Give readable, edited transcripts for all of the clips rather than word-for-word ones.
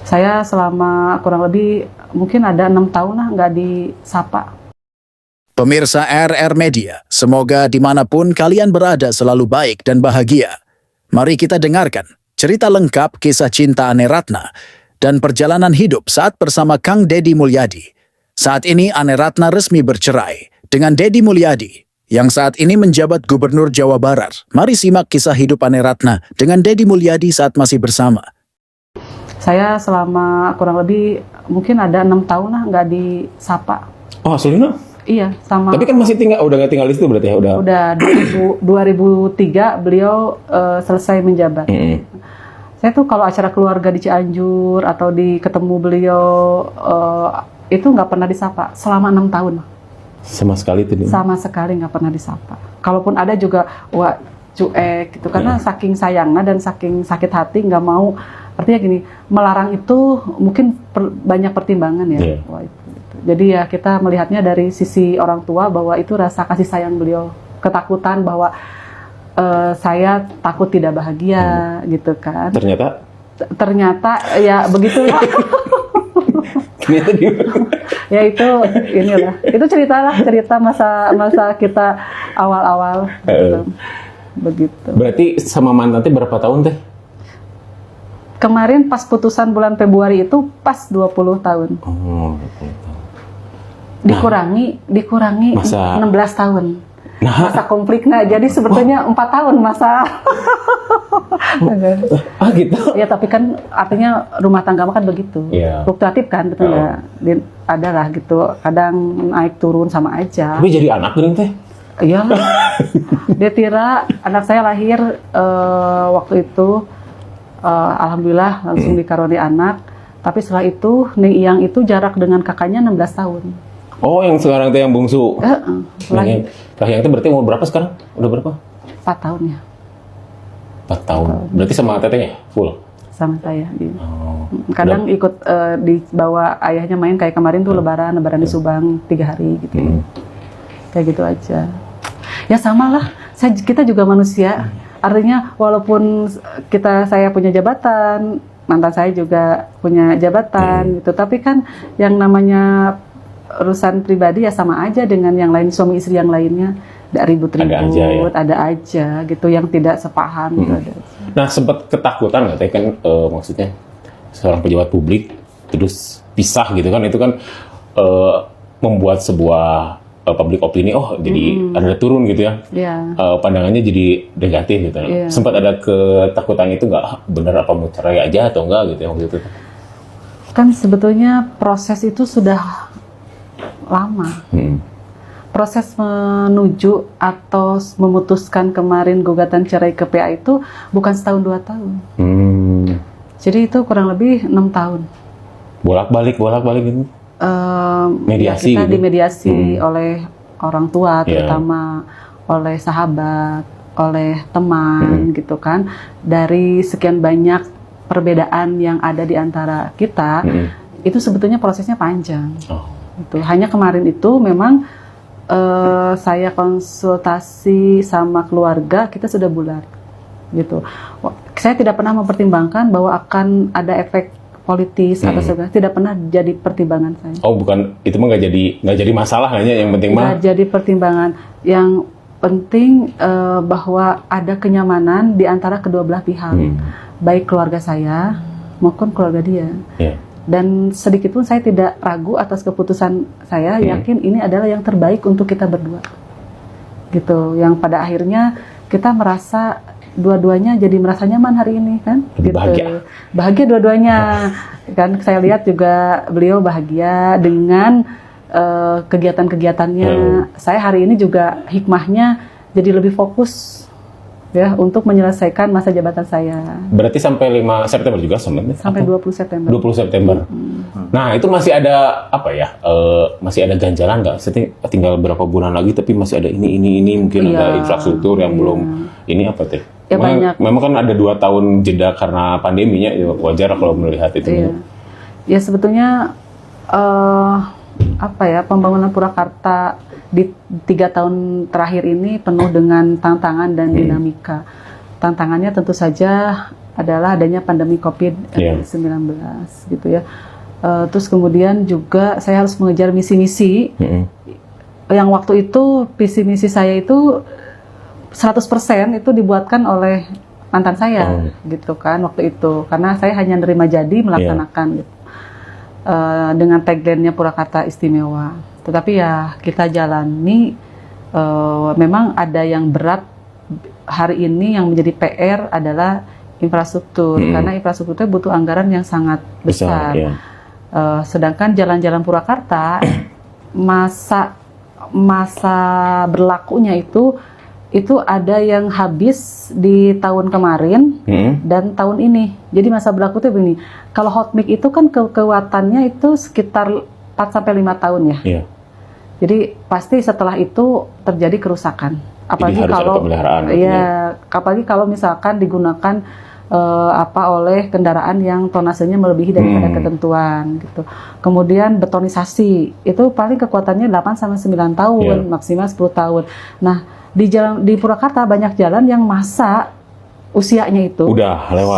Saya selama kurang lebih mungkin ada 6 tahun lah nggak disapa. Pemirsa RR Media, semoga dimanapun kalian berada selalu baik dan bahagia. Mari kita dengarkan cerita lengkap kisah cinta Ane Ratna dan perjalanan hidup saat bersama Kang Deddy Mulyadi. Saat ini Ane Ratna resmi bercerai dengan Deddy Mulyadi yang saat ini menjabat Gubernur Jawa Barat. Mari simak kisah hidup Ane Ratna dengan Deddy Mulyadi saat masih bersama. Saya selama kurang lebih mungkin ada 6 tahun lah nggak disapa. Oh, aslinya? Iya, sama. Tapi kan masih udah nggak tinggal di situ berarti ya? Udah 2003 beliau selesai menjabat. Saya tuh kalau acara keluarga di Cianjur atau ketemu beliau itu nggak pernah disapa selama 6 tahun. Sama sekali itu. Sama sekali nggak pernah disapa. Kalaupun ada juga wah cuek gitu karena saking sayangnya dan saking sakit hati nggak mau. Artinya gini, melarang itu mungkin banyak pertimbangan ya. Wah, itu. Jadi ya kita melihatnya dari sisi orang tua bahwa itu rasa kasih sayang beliau, ketakutan bahwa saya takut tidak bahagia gitu kan. Ternyata ya begitulah. Ya itu inilah. Itu cerita masa kita awal-awal gitu. Begitu. Berarti sama mantannya berapa tahun teh? Kemarin pas putusan bulan Februari itu pas 20 tahun. Oh, 20 tahun. Dikurangi masa 16 tahun. Masa Nah, konfliknya. Jadi sebetulnya 4 tahun masa. gitu. Ya tapi kan artinya rumah tangga kan begitu. Fluktuatif kan, betul nggak? Ada lah gitu. Kadang naik turun sama aja. Tapi jadi anak gini teh? Iya. Dia Tira, anak saya lahir waktu itu. Alhamdulillah langsung dikaruniai anak. Tapi setelah itu Ning Iyang itu jarak dengan kakaknya 16 tahun. Oh, yang sekarang teh yang bungsu. Yang itu berarti umur berapa sekarang? Udah berapa? 4 tahun ya. 4 tahun. Berarti sama tetehnya full? Sama saya. Kadang ikut dibawa ayahnya main kayak kemarin tuh lebaran di Subang 3 hari gitu. Kayak gitu aja. Ya samalah. Kita juga manusia. Artinya walaupun saya punya jabatan, mantan saya juga punya jabatan gitu. Tapi kan yang namanya urusan pribadi ya sama aja dengan yang lain, suami istri yang lainnya. Ada ribut-ribut, ada aja gitu yang tidak sepaham gitu ada aja. Nah, sempat ketakutan nggak teh kan maksudnya seorang pejabat publik terus pisah gitu kan, itu kan membuat sebuah public opini jadi ada turun gitu ya. Pandangannya jadi negatif gitu. Sempat ada ketakutan itu nggak, bener apa mau cerai aja atau enggak gitu ya waktu itu? Kan sebetulnya proses itu sudah lama. Proses menuju atau memutuskan kemarin gugatan cerai ke PA itu bukan setahun 2 tahun. Jadi itu kurang lebih 6 tahun. Bolak-balik gitu. Mediasi ya kita gitu? dimediasi oleh orang tua terutama, oleh sahabat, oleh teman gitu kan. Dari sekian banyak perbedaan yang ada di antara kita, itu sebetulnya prosesnya panjang. Itu hanya kemarin itu memang saya konsultasi sama keluarga, kita sudah bulat gitu. Saya tidak pernah mempertimbangkan bahwa akan ada efek politis atau segala, tidak pernah jadi pertimbangan saya. Oh, bukan, itu mah nggak jadi masalah, hanya yang penting mah. Nggak jadi pertimbangan. Yang penting bahwa ada kenyamanan di antara kedua belah pihak, baik keluarga saya maupun keluarga dia. Dan sedikit pun saya tidak ragu atas keputusan saya, yakin ini adalah yang terbaik untuk kita berdua. Gitu, yang pada akhirnya kita merasa dua-duanya jadi merasa nyaman hari ini kan, gitu. Bahagia dua-duanya kan. Saya lihat juga beliau bahagia dengan kegiatan-kegiatannya. Saya hari ini juga hikmahnya jadi lebih fokus ya untuk menyelesaikan masa jabatan saya. Berarti sampai 5 September juga sebenarnya? Sampai 20 September. 20 September. Nah, itu masih ada apa ya? Masih ada ganjalan nggak? Tinggal berapa bulan lagi tapi masih ada ini mungkin ada infrastruktur yang belum ini apa teh? Ya, banyak. Memang kan ada 2 tahun jeda karena pandeminya, ya wajar kalau melihat itu. Ya sebetulnya pembangunan Purwakarta di 3 tahun terakhir ini penuh dengan tantangan dan dinamika. Tantangannya tentu saja adalah adanya pandemi COVID-19 gitu ya. Terus kemudian juga saya harus mengejar misi-misi. Yang waktu itu visi misi saya itu 100% itu dibuatkan oleh mantan saya gitu kan waktu itu. Karena saya hanya nerima jadi melaksanakan gitu. Dengan tagline-nya Purwakarta Istimewa. Tetapi ya kita jalani, memang ada yang berat hari ini yang menjadi PR adalah infrastruktur, karena infrastruktur itu butuh anggaran yang sangat besar. Sedangkan jalan-jalan Purwakarta masa berlakunya itu ada yang habis di tahun kemarin dan tahun ini. Jadi masa berlaku itu begini. Kalau hotmix itu kan kekuatannya itu sekitar 4-5 tahun ya. Jadi pasti setelah itu terjadi kerusakan. Apalagi kalau apalagi kalau misalkan digunakan oleh kendaraan yang tonasenya melebihi daripada ketentuan gitu. Kemudian betonisasi itu paling kekuatannya 8-9 tahun, maksimal 10 tahun. Nah, di Purwakarta banyak jalan yang masa usianya itu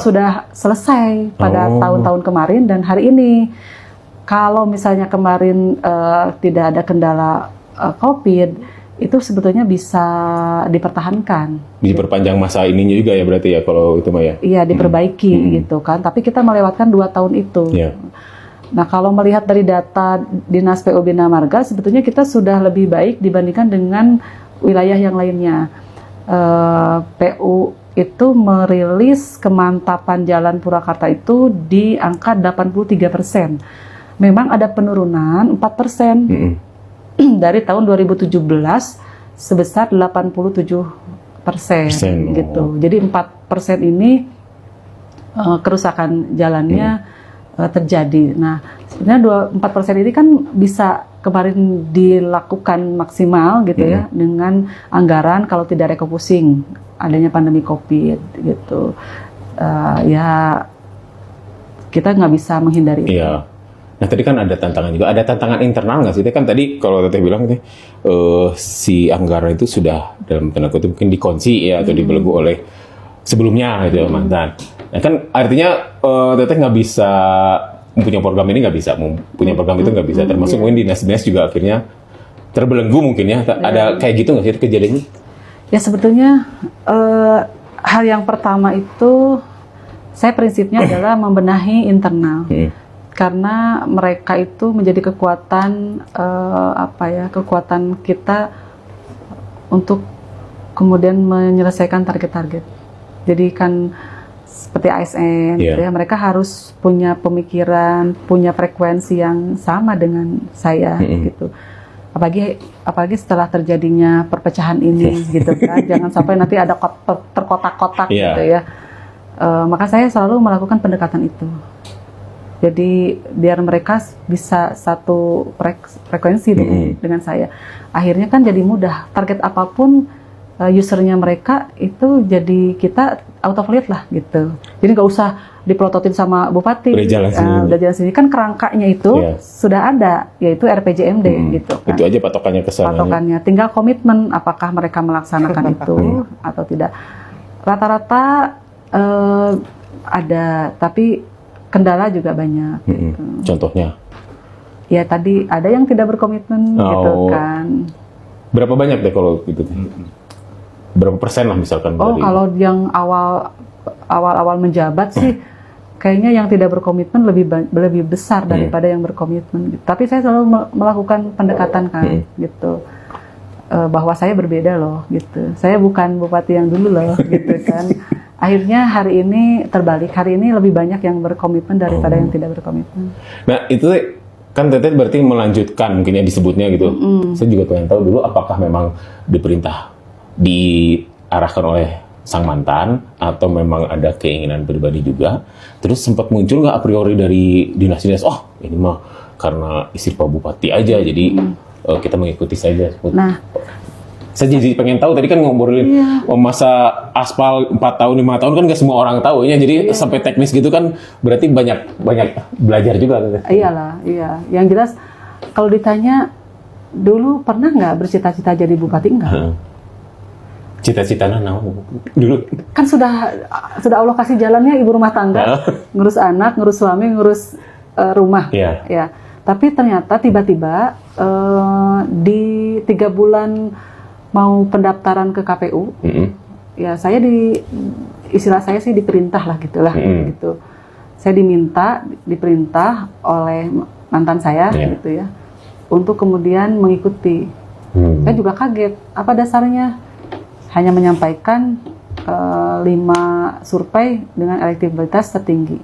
sudah selesai pada tahun-tahun kemarin dan hari ini. Kalau misalnya kemarin tidak ada kendala COVID, itu sebetulnya bisa dipertahankan. Diperpanjang masa ininya juga ya berarti ya kalau itu mah ya? Iya, diperbaiki gitu kan. Tapi kita melewatkan 2 tahun itu. Nah, kalau melihat dari data Dinas PU Bina Marga, sebetulnya kita sudah lebih baik dibandingkan dengan wilayah yang lainnya. PU itu merilis kemantapan jalan Purwakarta itu di angka 83%. Memang ada penurunan 4% dari tahun 2017 sebesar 87% gitu. Jadi 4% ini kerusakan jalannya terjadi. Nah, sebenarnya 4% ini kan bisa kemarin dilakukan maksimal gitu ya dengan anggaran kalau tidak refocusing adanya pandemi COVID gitu. Ya kita nggak bisa menghindari itu. Nah tadi kan ada tantangan juga, ada tantangan internal nggak sih? Kan tadi kalau Teteh bilang nih si anggaran itu sudah dalam tanda kutip mungkin dikunci ya atau dibelenggu oleh sebelumnya gitu mantan. Nah kan artinya Teteh nggak bisa mempunyai program ini, nggak bisa mempunyai program itu nggak bisa. Termasuk mungkin dinas-dinas juga akhirnya terbelenggu mungkin ya. Ada kayak gitu nggak sih kejadiannya? Ya sebetulnya hal yang pertama itu saya prinsipnya adalah membenahi internal. Karena mereka itu menjadi kekuatan kekuatan kita untuk kemudian menyelesaikan target-target. Jadi kan seperti ASN, gitu ya, mereka harus punya pemikiran, punya frekuensi yang sama dengan saya, gitu. Apalagi setelah terjadinya perpecahan ini, gitu kan. Jangan sampai nanti ada terkotak-kotak, gitu ya. Maka saya selalu melakukan pendekatan itu. Jadi biar mereka bisa satu frekuensi dengan saya. Akhirnya kan jadi mudah. Target apapun usernya mereka itu jadi kita autoflight lah gitu. Jadi nggak usah dipelototin sama bupati. Udah jalan sini kan kerangkanya itu sudah ada, yaitu RPJMD gitu. Kan. Itu aja patokannya kesana. Patokannya. Tinggal komitmen apakah mereka melaksanakan itu atau tidak. Rata-rata ada, tapi kendala juga banyak. Gitu. Contohnya? Ya tadi ada yang tidak berkomitmen gitu kan. Berapa banyak deh kalau gitu? Berapa persen lah misalkan? Kalau yang awal menjabat sih kayaknya yang tidak berkomitmen lebih besar daripada yang berkomitmen. Gitu. Tapi saya selalu melakukan pendekatan kan gitu. Bahwa saya berbeda loh gitu. Saya bukan bupati yang dulu loh gitu kan. Akhirnya hari ini terbalik, hari ini lebih banyak yang berkomitmen daripada yang tidak berkomitmen. Nah itu kan Teteh berarti melanjutkan mungkin ya disebutnya gitu. Saya juga pengen tahu dulu apakah memang diarahkan oleh sang mantan atau memang ada keinginan pribadi juga. Terus sempat muncul nggak a priori dari dinas-dinas, ini mah karena istri Pak Bupati aja, jadi kita mengikuti saja. Nah, saya jadi pengen tahu, tadi kan ngobrolin masa aspal 4 tahun, 5 tahun kan nggak semua orang tahu ya, jadi sampai teknis gitu kan berarti banyak belajar juga. Iyalah, iya. Yang jelas kalau ditanya dulu pernah nggak bercita-cita jadi bupati, enggak. Cita-citanya dulu. Kan sudah Allah kasih jalannya ibu rumah tangga, ngurus anak, ngurus suami, ngurus rumah. Ya. Tapi ternyata tiba-tiba di 3 bulan mau pendaftaran ke KPU, ya saya istilah saya sih diperintah lah gitulah, gitu. Saya diperintah oleh mantan saya, gitu ya, untuk kemudian mengikuti. Saya juga kaget, apa dasarnya? Hanya menyampaikan 5 survei dengan elektabilitas tertinggi.